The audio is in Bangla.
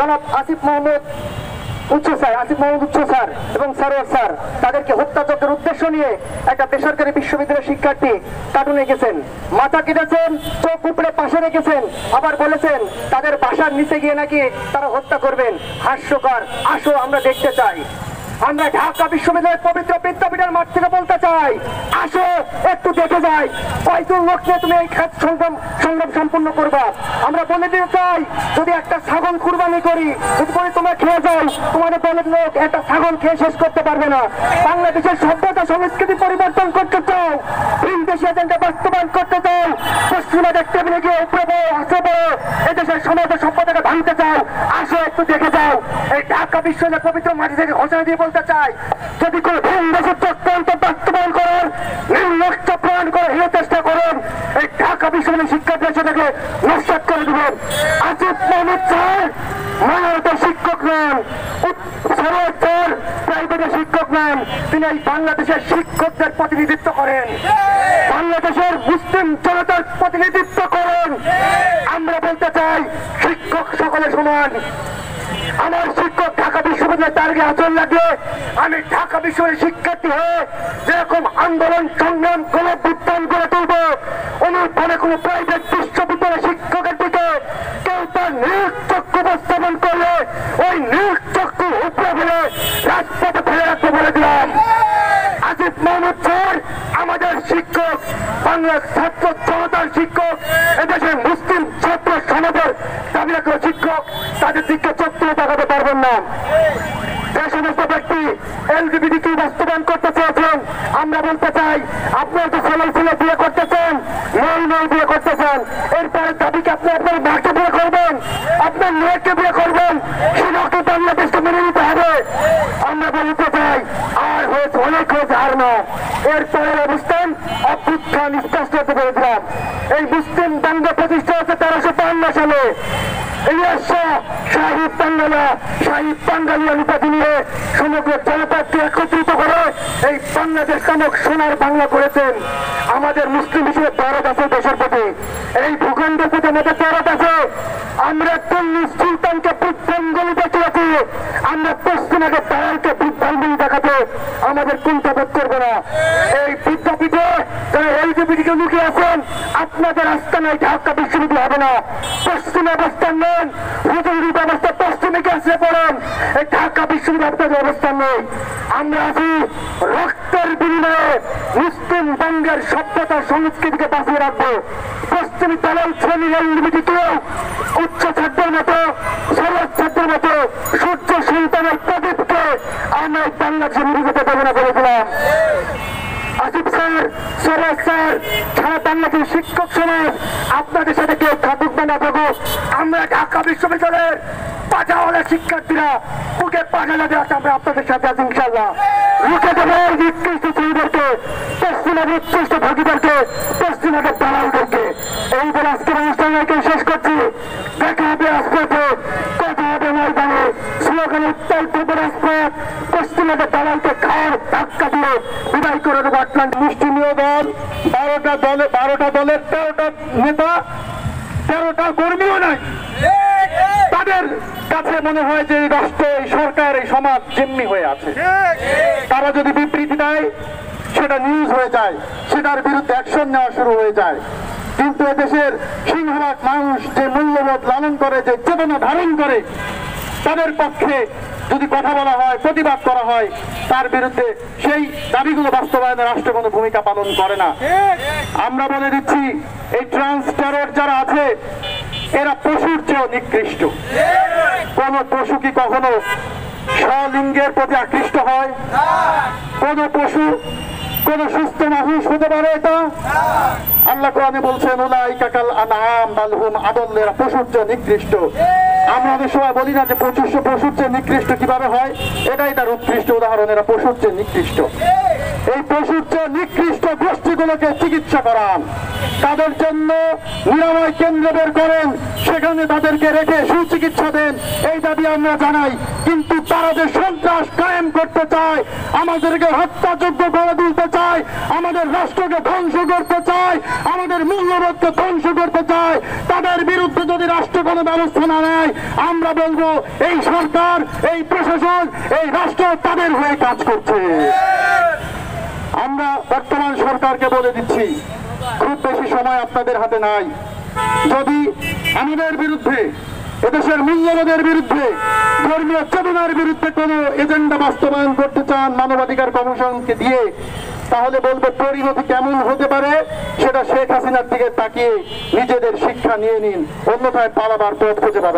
জনাব আসিফ মাহমুদ উচ্চ স্যার এবং সারোয়ার স্যার তাদেরকে হত্যাযজ্ঞের উদ্দেশ্য নিয়ে একটা বেসরকারি বিশ্ববিদ্যালয়ের শিক্ষার্থী কার্টুনে গেছেন, মাথা কেটেছেন, চোখ উপড়ে পাশে রেখেছেন, আবার বলেছেন তাদের বাসার নিচে গিয়ে নাকি তারা হত্যা করবেন। হাস্যকর। আসো আমরা দেখতে চাই। আমরা ঢাকা বিশ্ববিদ্যালয়ের পবিত্র বিদ্যাপীঠের মাঠ থেকে বলতে চাই, আসো একটু দেখে যাই কয়জন লোক নিয়ে তুমি এই খাত সংগ্রাম সম্পূর্ণ করবা। আমরা বলে দিতে চাই, যদি একটা ছাগল কুরবানি করি, যদি বলি তোমরা খেয়ে যাও, তোমাদের দলের লোক একটা ছাগল খেয়ে শেষ করতে পারবে না। বাংলাদেশের সভ্যতা সংস্কৃতি পরিবর্তন করতে চাও, ভিনদেশি এজেন্ডা বাস্তবায়ন করতে চাও, পশ্চিমাদের টেবিলে গিয়ে উপরে আসবে এদেশের সমাজের সভ্যতাকে ভাঙতে চাও, আসো একটু দেখে যাও। এই ঢাকা বিশ্ববিদ্যালয়ের পবিত্র মাটি থেকে ঘোষণা দিয়ে বলতে চাই, যদি কোন ভিনদেশের চক্রান্ত বাস্তবায়ন করেন, নির্লক্ষ্য প্রমাণ করে হেরে চেষ্টা করেন, এই ঢাকা বিশ্ববিদ্যালয়ের শিক্ষার্থী সেটাকে নস্যাৎ করে দেবেন। আসিফ মাহমুদ স্যার মানবতার শিক্ষক নন, সরকার প্রাইভেটের শিক্ষক নন, তিনি এই বাংলাদেশের শিক্ষকদের প্রতিনিধিত্ব করেন, বাংলাদেশের মুসলিম জনতার প্রতিনিধিত্ব করেন। আমরা বলতে চাই, শিক্ষক সকলে সমান। আমার শিক্ষক ঢাকা বিশ্ববিদ্যালয়ে তার আচরণ লাগে, আমি ঢাকা বিশ্ববিদ্যালয়ের শিক্ষার্থী হয়ে যেরকম আন্দোলন সংগ্রাম করে বিত্তান করে তুলব, অনুপানে কোনো প্রাইভেট বিশ্ববিদ্যালয়ের শিক্ষকের দিকে কেউ তার নিরুচক্ষু উপস্থাপন করলে ওই নিরুচক্ষু উপরে ফেলে রাজপথে ফেলে রাখতে বলে দিলাম। আসিফ মাহমুদ স্যার আমাদের শিক্ষক, বাংলার ছাত্র জনতার শিক্ষক, এদেশের মুসলিম ছাত্র সমাজের দাবি রাখা শিক্ষক, তাদের দিকে চোখ তুলে তাকাতে পারবেন না। যে সমস্ত ব্যক্তি এলজিবিটিকে বাস্তবায়ন করতে চেয়েছেন, আমরা বলতে চাই, আপনারা তো ছেলে বিয়ে করতেছেন, মেয়ে বিয়ে করতেছেন, এরপরে দাবিকে আপনি আপনার মাকে বিয়ে করবেন, আপনার মেয়েকে বিয়ে করবেন, সেটাকে বাংলাদেশকে মেনে নিতে হবে। আমরা বলতে চাই, আর হয়েছে অনেক হয়েছে, আর না। এরপরের অবস্থান অভ্যুত্থান স্পষ্ট হতে পেরেছিলাম। এই মুসলিম দাঙ্গা প্রতিষ্ঠা হচ্ছে 1352 সালে। শাহিদ বাঙালি অনুপাতি নিয়ে সমগ্র জনপদকে একত্রিত করে এই বাংলাদেশ নামক সোনার বাংলা করেছেন। আমাদের মুসলিম হিসেবে দরদ আছে দেশের প্রতি, এই ভূখণ্ডের প্রতি আমাদের দরদ আছে। আমরা দিল্লি সুলতানকে বুদ্ধাঙ্গুলি দেখিয়েছি, আমরা পশ্চিমাকে দালালকে বুদ্ধাঙ্গুলি দেখাতে আমাদের কুণ্ঠাবোধ করবো না। এই বিদ্যাপীঠে যারা এলজিবিটিকে লুকিয়ে আছেন, আপনাদের আস্তানায় ঢাকা বিশ্ববিদ্যালয় হবে না। পশ্চিমে অবস্থান নেন, হুজুরি ব্যবস্থা পশ্চিমে গেছে পড়েন, এই ঢাকা বিশ্ববিদ্যালয় আপনাদের অবস্থান নেই। আমরা আছি রক্তের বিনিময়ে মুসলিম বঙ্গের সভ্যতা সংস্কৃতিকে বাঁচিয়ে রাখবো। পশ্চিমী দালাল শ্রেণীর এলজিবিটিকেও উচ্চ ছাত্রের মতো, সরস ছাত্রের মতো সূর্য সন্তানের প্রদীপকে আমরা বাংলাদেশে নির্মিত দেবো না বলেছিলাম। আসিফ স্যার, সরস স্যার, সারা বাংলাদেশের শিক্ষক সমাজ আপনাদের সাথে কেউ থাকুক বা না থাকুক, আমরা ঢাকা বিশ্ববিদ্যালয়ের পাঠাওয়ালা শিক্ষার্থীরা বুকে পাঠা লাগে আছে, আমরা আপনাদের সাথে আছি ইনশাল্লাহ। রুখে দেবো নিকৃষ্ট শ্রেণীদেরকে, পশ্চিমাদের উৎকৃষ্ট ভাগিদারকে, পশ্চিমাদের দালালদেরকে। এই বলে আজকের অনুষ্ঠানকে শেষ করছি। দেখা হবে রাজপথে, কথা হবে ময়দানে, স্লোগানে উত্তাল পূর্ব রাজপথ, পশ্চিমাদের দালালকে খাওয়ার ধাক্কা দিয়ে বিদায় করে দেবো। আটলান্টিক মুষ্টিমেয় দল, 12টা দলের 13টা নেতা, 13টা কর্মীও নাই। তাদের কাছে মনে হয় যে রাষ্ট্র, এই সরকার, এই সমাজ জিম্মি হয়ে আছে। তারা যদি বিবৃতি দেয়, সেটা নিউজ হয়ে যায়, সেটার বিরুদ্ধে অ্যাকশন নেওয়া শুরু হয়ে যায়। কিন্তু এদেশের সিংহভাগ মানুষ যে মূল্যবোধ লালন করে, যে চেতনা ধারণ করে, তাদের পক্ষে যদি কথা বলা হয়, প্রতিবাদ করা হয়, তার বিরুদ্ধে সেই দাবিগুলো বাস্তবায়নে রাষ্ট্র কোনো ভূমিকা পালন করে না। আমরা বলে দিচ্ছি, এই ট্রান্স টেরর যারা আছে, এরা পশুর চেয়েও নিকৃষ্ট। কোন পশু কি কখনো স্বলিঙ্গের প্রতি আকৃষ্ট হয়? কোন পশু, কোন সুস্থ মানুষ হতে পারে এটা? আল্লাহ কোরআনে বলছেন, উলাইকা কাল আনআম বাল হুম আদল, এরা পশুর চেয়ে নিকৃষ্ট। আমরা অনেক সময় বলি না যে পশুর চেয়ে নিকৃষ্ট কিভাবে হয়? এটাই তার উৎকৃষ্ট উদাহরণ, এরা পশুর চেয়ে নিকৃষ্ট। এই পশুর চেয়ে নিকৃষ্ট গোষ্ঠীগুলোকে চিকিৎসা করান, তাদের জন্য নিরাময় কেন্দ্র বের করেন, সেখানে তাদেরকে রেখে সুচিকিৎসা দেন, এই দাবি আমরা জানাই। কিন্তু তারা যে সন্ত্রাস কায়েম করতে চায়, আমাদেরকে হত্যাযোগ্য করে তুলতে চায়, আমাদের রাষ্ট্রকে ধ্বংস করতে চায়, আমাদের মূল্যবোধকে ধ্বংস করতে চায়, তাদের বিরুদ্ধে যদি রাষ্ট্র কোনো ব্যবস্থা না নেয়, আমরা বলবো এই সরকার, এই প্রশাসন, এই রাষ্ট্র তাদের হয়ে কাজ করছে। আমরা বর্তমান সরকারকে বলে দিচ্ছি, খুব বেশি সময় আপনাদের হাতে নাই। যদি আমাদের বিরুদ্ধে, এদেশের মূল্যবোধের বিরুদ্ধে, ধর্মীয় চেতনার বিরুদ্ধে কোনো এজেন্ডা বাস্তবায়ন করতে চান মানবাধিকার কমিশনকে দিয়ে, তাহলে বলবো পরিণতি কেমন হতে পারে সেটা শেখ হাসিনার দিকে তাকিয়ে নিজেদের শিক্ষা নিয়ে নিন, অন্যথায় পালাবার পথ খুঁজে পাবেন।